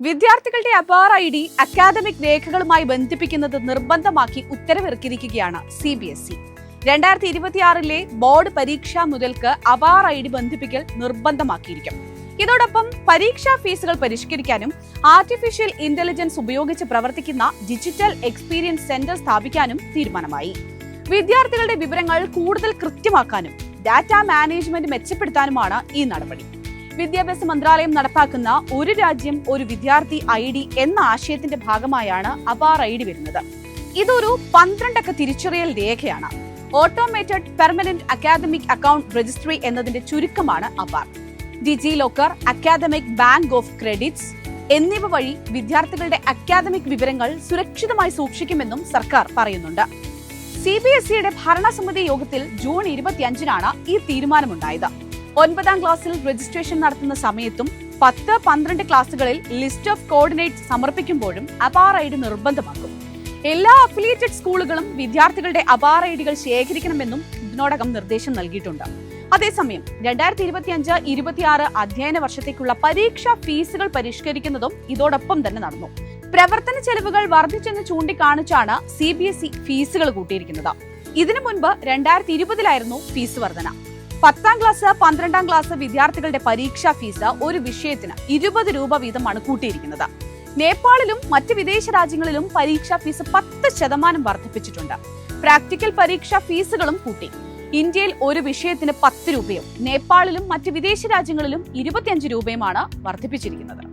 വിദ്യാർത്ഥികളുടെ APAAR ID academic രേഖകളുമായി ബന്ധിപ്പിക്കുന്നത് നിർബന്ധമാക്കി ഉത്തരവിറക്കിയിരിക്കുകയാണ് CBSE. 2026 ബോർഡ് പരീക്ഷ മുതൽക്ക് അപാർ ID ബന്ധിപ്പിക്കൽ നിർബന്ധമാക്കിയിരിക്കും. ഇതോടൊപ്പം പരീക്ഷാ ഫീസുകൾ പരിഷ്കരിക്കാനും ആർട്ടിഫിഷ്യൽ ഇന്റലിജൻസ് ഉപയോഗിച്ച് പ്രവർത്തിക്കുന്ന ഡിജിറ്റൽ എക്സ്പീരിയൻസ് സെന്റർ സ്ഥാപിക്കാനും തീരുമാനമായി. വിദ്യാർത്ഥികളുടെ വിവരങ്ങൾ കൂടുതൽ കൃത്യമാക്കാനും ഡാറ്റ മാനേജ്മെന്റ് മെച്ചപ്പെടുത്താനുമാണ് ഈ നടപടി. വിദ്യാഭ്യാസ മന്ത്രാലയം നടപ്പാക്കുന്ന ഒരു രാജ്യം ഒരു വിദ്യാർത്ഥി ID എന്ന ആശയത്തിന്റെ ഭാഗമായാണ് അപാർ ID വരുന്നത്. ഇതൊരു 12 അക്ക തിരിച്ചറിയൽ രേഖയാണ്. Automated permanent academic account registry എന്നതിന്റെ ചുരുക്കമാണ് APAAR. DigiLocker, academic bank of credits എന്നിവ വഴി വിദ്യാർത്ഥികളുടെ അക്കാദമിക് വിവരങ്ങൾ സുരക്ഷിതമായി സൂക്ഷിക്കുമെന്നും സർക്കാർ പറയുന്നുണ്ട്. CBSEയുടെ ഭരണസമിതി യോഗത്തിൽ ജൂൺ 25-നാണ് ഈ തീരുമാനമുണ്ടായത്. 9ാം ക്ലാസ്സിൽ രജിസ്ട്രേഷൻ നടത്തുന്ന സമയത്തും 10, 12 ക്ലാസുകളിൽ list of coordinates സമർപ്പിക്കുമ്പോഴും APAAR ID നിർബന്ധമാക്കും. എല്ലാ അഫിലിയേറ്റഡ് സ്കൂളുകളും വിദ്യാർത്ഥികളുടെ അപാർ IDകൾ ശേഖരിക്കണമെന്നും ഇതിനോടകം നിർദ്ദേശം നൽകിയിട്ടുണ്ട്. അതേസമയം 2025-26 അധ്യയന വർഷത്തേക്കുള്ള പരീക്ഷാ ഫീസുകൾ പരിഷ്കരിക്കുന്നതും ഇതോടൊപ്പം തന്നെ നടന്നു. പ്രവർത്തന ചെലവുകൾ വർദ്ധിച്ചെന്ന് ചൂണ്ടിക്കാണിച്ചാണ് CBSE ഫീസുകൾ കൂട്ടിയിരിക്കുന്നത്. ഇതിനു മുൻപ് 2020-ലായിരുന്നു ഫീസ് വർധന. 10ാം ക്ലാസ്, 12ാം ക്ലാസ് വിദ്യാർത്ഥികളുടെ പരീക്ഷാ ഫീസ് ഒരു വിഷയത്തിന് 20 രൂപ വീതമാണ് കൂട്ടിയിരിക്കുന്നത്. നേപ്പാളിലും മറ്റ് വിദേശ രാജ്യങ്ങളിലും പരീക്ഷാ ഫീസ് 10% വർദ്ധിപ്പിച്ചിട്ടുണ്ട്. പ്രാക്ടിക്കൽ പരീക്ഷാ ഫീസുകളും കൂട്ടി. ഇന്ത്യയിൽ ഒരു വിഷയത്തിന് 10 രൂപയും നേപ്പാളിലും മറ്റ് വിദേശ രാജ്യങ്ങളിലും 25 രൂപയുമാണ് വർദ്ധിപ്പിച്ചിരിക്കുന്നത്.